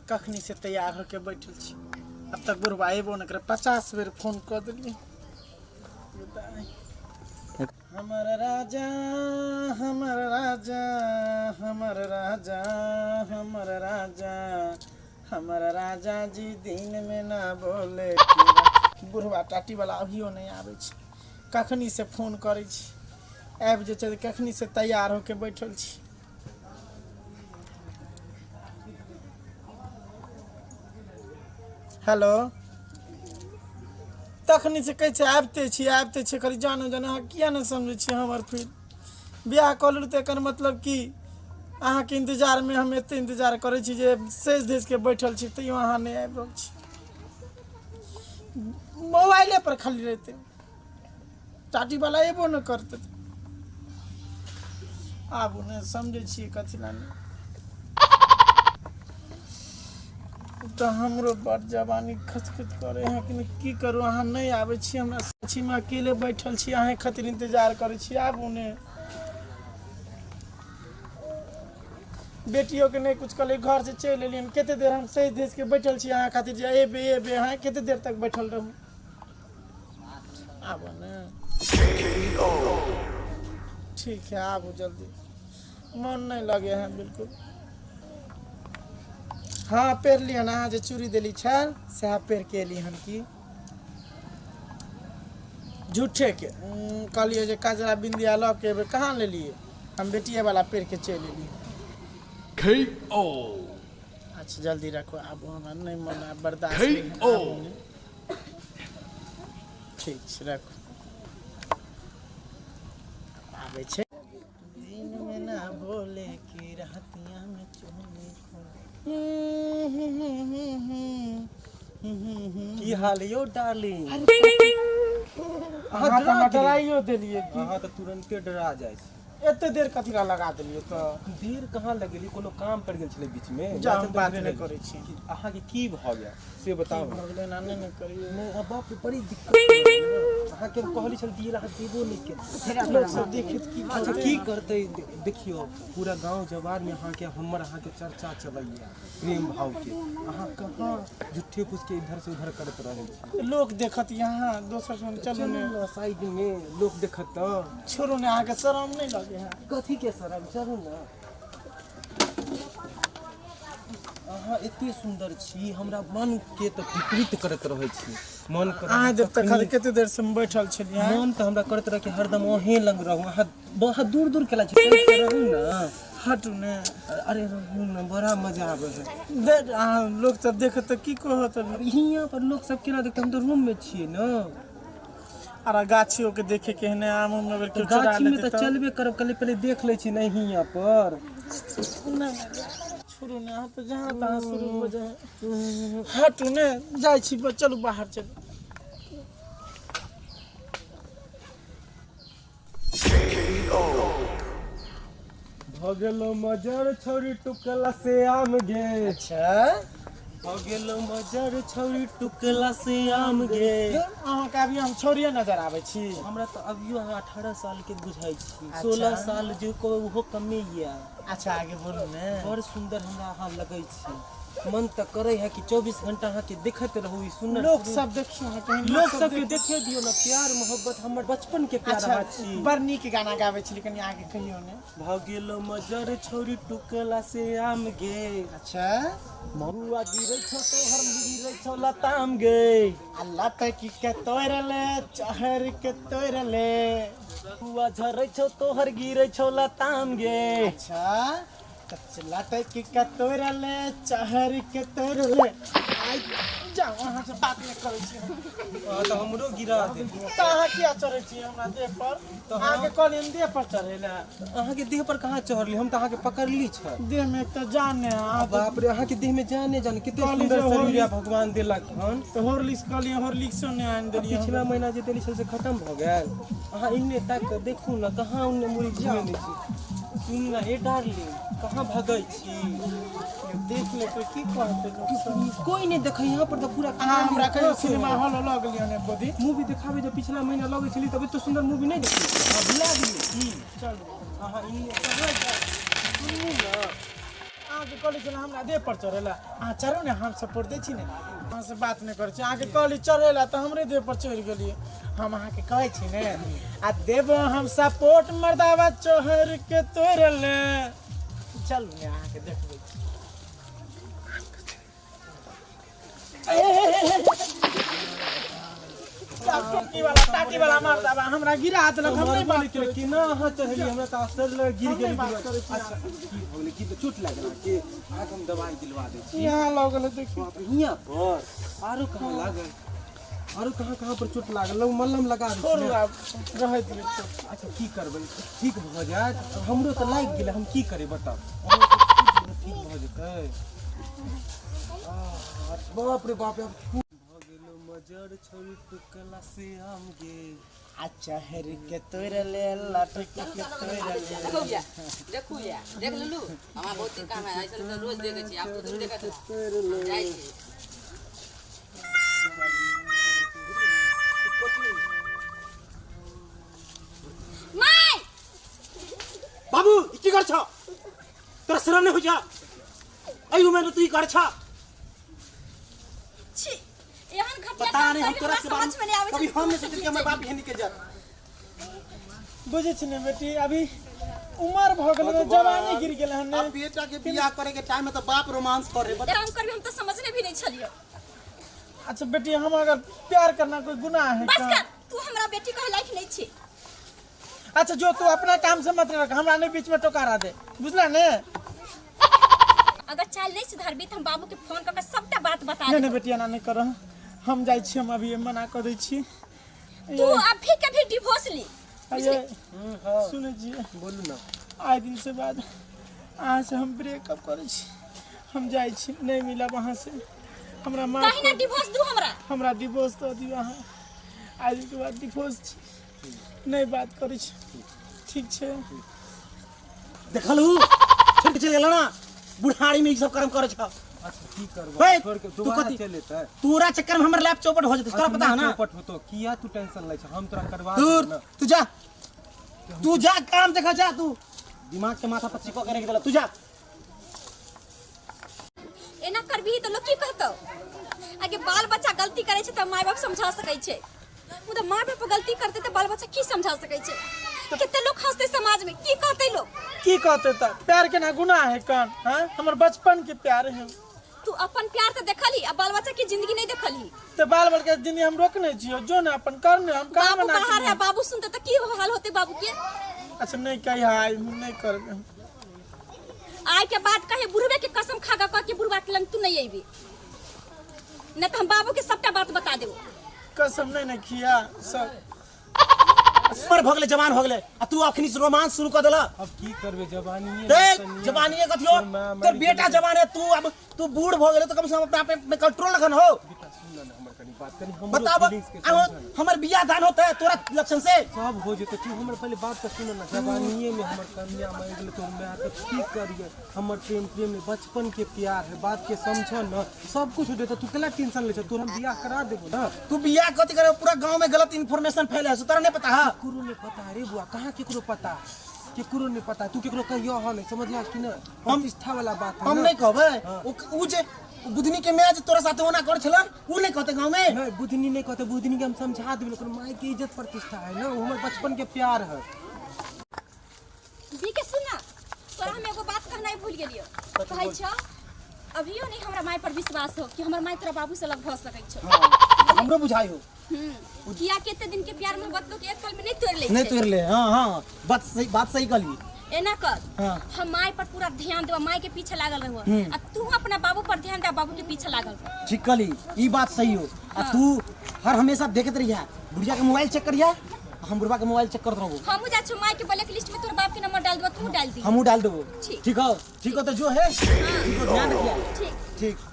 कखनी से तैयार होके बैठल छी। अब तक बुढ़वा एबो न करे, 50 बेर फोन कर दिली। हमर राजा हमर राजा हमर राजा हमर राजा हमर राजा जी दिन में ना बोले। बुढ़वा टाटी वाला अभियो नहीं आबै छै, कखनी से फोन करै छी, आबि जे छै कखनी से तैयार होके बैठल छी। हेलो, तखनी से कहै छै आबिते छी करी जानो जानो। अहाँ किया नहीं समझै छी हमर? फिर बियाह कऽ लेलहुँ तऽ एकर मतलब कि अहाँके इंतजार में हम एते इंतजार करै छी जे सेज धैज के बैठल छी, तैयो अहाँ नहीं आबि रहल छी। मोबाइले पर खाली रहते, टाटी वाला एबो न करते। आबू नहीं समझे छी कथी ला नहीं। तो हमरो बड़ जवानी खचखच करे हैं कि की करूँ। अहाँ नहीं आबै छी, हमरा सच्ची में अकेले बैठल छी, अहें खातिर इंतजार करे छी। आबू ने। बेटियों के नहीं कुछ कहले, घर से चल एलियन। केते देर हम सही देश के बैठल छी अहाँ खातिर, जे एबे अहाँ केते देर तक बैठल रहूँ। आबू ने। ठीक है आबू जल्दी, मन नहीं लगे हैं बिल्कुल। हाँ पेर लियन, अहाँ जे चूड़ी देली छल सएह पेर के एली हन की झूठे के। कहलिए जे कजरा बिंदिया लऽ के एबे, कहाँ लेलिए? हम बेटिए वाला पेर के चल एली। अच्छा जल्दी रखो, आबू, हमरा नहीं मन बर्दाश्त नहीं। ठीक छै रखो। आबे छै दिन में ना बोले कि रहतिया में चोली की हाल यौ डार्लिंग? अहाँ तऽ डराइयो देलिए कि अहाँ तऽ तुरंते डरा जाइ छी। एते देर कथी ला लगा देलिए? तो देर कहाँ लगेली, कोनो काम पड़ गेल छलै बीच में। जा हम बात नहीं करै छी। अहाँ के की भ गया से बताउ। भगले ना नहीं करियो। नहीं बाप रे बड़ी दिक्कत। अहाँ के कहली छल दिए अहाँ देबो नहीं के। लोग सब देखित की अच्छा की करते देखियो, पूरा गांव जवार में अहाँ के हमर अहाँ के चर्चा चलैया प्रेम भाव के। अहाँ कहाँ झूठे फूस के इधर से उधर करत रहे छी। लोग देखत यहाँ दोसर सुन चलू ने साइड में लोग देखत त छोड़ू ने। अहाँ के शरम नहीं लगे है? कथी के शरम? चलू ना। अहाँ एते सुंदर छी, हमरा मन के तो विपरीत करत रहे छी। मन कर अहाँ जब तक खाली केते देर से बैठल छलिए, मन तो हमरा करत रहे कि हरदम ओहे लंग रहूं। अहाँ बहुत दूर दूर केला छी, रहूं ना। हटू ने। अरे रहूं ना, बड़ा मजा आवे है। देख अहाँ लोग सब देखत त की कहत? यहाँ पर लोग सब केना देखते? हम तो रूम में छिए ना। अरे गाछियों के देखे के है आम में बेर के चुरा गाछी में लेते तो चलबे करब, कल पहले देख ले छी नहीं यहाँ पर। छोड़ू ने, अहाँ तो जहाँ तहाँ शुरू हो जाए। हटू ने, जाय छी, चलू बाहर चलू। भगलो मजर छोरी टुकला से आम गे। अच्छा भगलो मजर छोरी टुकला से आम गे। अहाँ के अभी हम छोड़िए नजर आवे छी। हमरा तो अभियो अहाँ 18 साल के बुझाई छी। 16 साल जो को वो कमे या। अच्छा आगे बोलू ने। बड़ सुंदर हमरा अहाँ लगै छी। मन तो करे है कि 24 घंटा अहाँ के देखत रहू। ई सुंदर लोग सब देखियो ना, कहीं लोग सब के देखे दियो ना। प्यार मोहब्बत हमर बचपन के प्यार अच्छा छी। बड़ नीक गाना गावे छी, लेकिन आगे कहियो ने। भगलो मजर छोरी टुकला से आम गे। अच्छा महुआ गिरै छौ तो हर गिरै छौ लताम गे। अल्लाह पे की के तोरले चहर के तोरले। महुआ झरै छौ तो हर गिरै छौ लताम गे। अच्छा कचला पे की के तोरले चहर के तोरले। आई जाओ वहां से बात नहीं करै छी। तो हमरो गिरा दे। तो अहाँ किया चढ़ै छी हमरा देह पर? तो अहाँ के कहलियन देह पर चढ़ैला। अहाँ के देह पर कहाँ चढ़ली? हम तो अहाँ के पकड़ली छ। देह में एक तो जान है। बाप रे, अहाँ के देह में जाने जाने कितने सुंदर शरीर है भगवान देलक हन। तो हॉर्लिक्स कहलिए हॉर्लिक्स ने आन देलिए। पिछला महीना जे देली से खत्म भ गेल। अहाँ इन्ने तक के देखू ना, कहाँ उन्ने मुड़ी घुमे नहीं छी। सुन ना ए डार्लिंग, कहाँ भगै छी? देख ले तो की कहते लोग। कोई नहीं देखे यहाँ पर तो पूरा। अहाँ हमरा कहियो सिनेमा हॉल लग लियो ने बदी। मूवी देखावे जो पिछला महीना लगे छली, तब तो सुंदर मूवी नहीं देखली। भुला गेली की? चलो अहाँ इन्ने कहाँ जा? सुनू ना, अहाँ के कॉलेज चला हमरा देह पर चढ़ेला अहाँ चढ़ो ने हम सपोर्ट दै छी ने अहाँ से बात नहीं करै छी अहाँ के कॉलेज चढ़ेला त हमरे देह पर चढ़ गेलिए हम अहाँ के कहै छी ने आ देबो हम सपोर्ट मर्दावा चोहर के तोड़ले चलू ने अहाँ के देखबै टाटी वाला मारता बा हमरा गिरा देलक हम नहीं बात करे कि ना हां चढ़ली हमरा त असर लग गिर गेली अच्छा की होले की तो चोट लागला के आज हम दवाई दिलवा दे छी यहां लागल देखियो हिया पर आरो कहां लागल आरो कहां पर चोट लागल मलहम लगा दे छोड़ू आप रह दियो अच्छा की करबै ठीक भ जात हमरो त लाग गेल हम की करे बताओ ठीक भ जेतै बाप रे बाप अब मजर छोरी टुकला से हम गे अच्छा हर के तोड़ले लटक के तोड़ले देख ललू हमारा बहुत काम है ऐसा तो रोज देखे छी आप तो रोज देखत जाई छी माय बाबू की कर छ तोरा शरम नहीं हो जा आई उम्र में तू ही कर छ छी एहन घटिया पता नहीं हम तोरा से समझ में नहीं आवे कभी हम नहीं सोचे कि हमर बाप यहीं के जा बुझे छी ने बेटी अभी उम्र भ गेल जवानी गिर गेल हन अब बेटा के बियाह करे के टाइम में तो बाप रोमांस करे काम करबी हम तो समझने भी नहीं छलियो अच्छा बेटी हम अगर प्यार करना कोई गुनाह है बस का कर तू हमरा बेटी कहे लायक नहीं छी अच्छा जो तू अपना काम से मत रख हमरा ने बीच में टोकारा दे बुझला ने अगर चाल नहीं सुधरबी त हम बाबू के फोन करके सबटा बात बता नहीं दे बेटी एना नहीं कर हम जाई छी हम अभी मना कर दै छी तू अभी कभी डिवोर्स ली अरे सुने जी बोलू ना आए दिन से बाद अहाँ से हम ब्रेकअप करे छी हम जाई छी नहीं मिला वहां से हमरा मां कहीं ना डिवोर्स दू हमरा डिवोर्स तो दियो अहाँ आज के बाद डिवोर्स छी नहीं बात करे छी ठीक छे देखलू छट चल गेला ना बुढ़ाड़ी में ई सब कर्म करे छ अच्छा की करबो छोड़ के तू दोबारा कथी चले त तोरा चक्कर में हमर लैप चौपट हो जते तोरा पता है ना चौपट होतो किया तू टेंशन ले छ हम तोरा करवा दूर देब ना तू जा काम देखा जा तू दिमाग के माथा पर चिपक करे के देला तू जा एना करबी तो लोग की कहतो आगे बाल बच्चा गलती करे छै त माय बाप समझा सकै छै वो तो माँ बाप गलती करते तो बाल बच्चा की समझा सकै छै कितने लोग हंसते समाज में की कहते लोग की कहते त प्यार के ना गुनाह है कान हां हमर बचपन के प्यार है तू अपन प्यार तो देखली अब बाल बच्चा की जिंदगी नहीं देखली तो बाल बच्चा के जिंदगी हम रोकने छियो जो ना अपन करने हम काम बाबू ना बाहर है बाबू सुनते तो की हाल होते बाबू के अच्छा नहीं कही हाय हम नहीं करबे आय के बाद कहे बुढ़वे के कसम खागा कह के बुढ़वा के लंग तू नहीं आईबी नहीं तो हम बाबू के सबका बात बता देबो कसम नहीं खिया सब पर भगले जवान हो गेले आ तू अखनी से रोमांस शुरू कर देला अब की करबे जवानी देख जवानी कथियो तोर बेटा जवान है तू अब तू बूढ़ हो गेले तो कम से कम अपना पे कंट्रोल रखन हो बेटा सुन ना हमर कनी बात कनी हम बताब हमर बियाह दान होता है तोरा लक्षण से सब हो जेते तू हमर पहले बात तो सुन ना जवानीए में हमर कन्या मर गेल तो मैं आके की करिए हमर प्रेम में बचपन के प्यार है बात के समझ ना सब कुछ हो जेते तू केला टेंशन ले छ तोर हम बियाह करा देबो ना तू बियाह कथि करे पूरा गांव में गलत इंफॉर्मेशन फैले है तोरा नहीं पता है केकरो ने पता रे बुआ कहां केकरो पता केकरो ने पता तू केकरो कहियो ह नहीं समझला कि ना हम प्रतिष्ठा वाला बात है हम नहीं कहबे उ जे बुधनी के मैच तोरा साथे होना कर छला उ नहीं कहते गांव में नहीं बुधनी नहीं कहते बुधनी के हम समझा देबे लेकिन माई के इज्जत प्रतिष्ठा है ना वो हमर बचपन के प्यार है दी के सुनना तोरा हम एगो बात कहना भूल गेलियो कहै छ अभियो नहीं हमरा माय पर विश्वास हो कि हमर माय तोरा बाबू से लग भ सकै छ हमरो बुझाई हो किया केते दिन के प्यार में बतलो के एक पल में नहीं तोड़ ले नहीं तोड़ ले हां बात सही कहली एना कर हां हम माय पर पूरा ध्यान देबा माय के पीछे लागल रहू आ तू अपना बाबू पर ध्यान दे बाबू के पीछे लागल ठीक कहली ई बात सही हो आ तू हर हमेशा देखत रहिया बुढ़िया के मोबाइल चेक करिया हम बुढ़वा के मोबाइल चेक करत रहबो हम जा छ माय के ब्लैक लिस्ट में तोर बाप के नंबर डाल देबो तू डाल दी हमहू डाल देबो ठीक। ठीक हो तो जो है ठीक हो ध्यान रखिया ठीक ठीक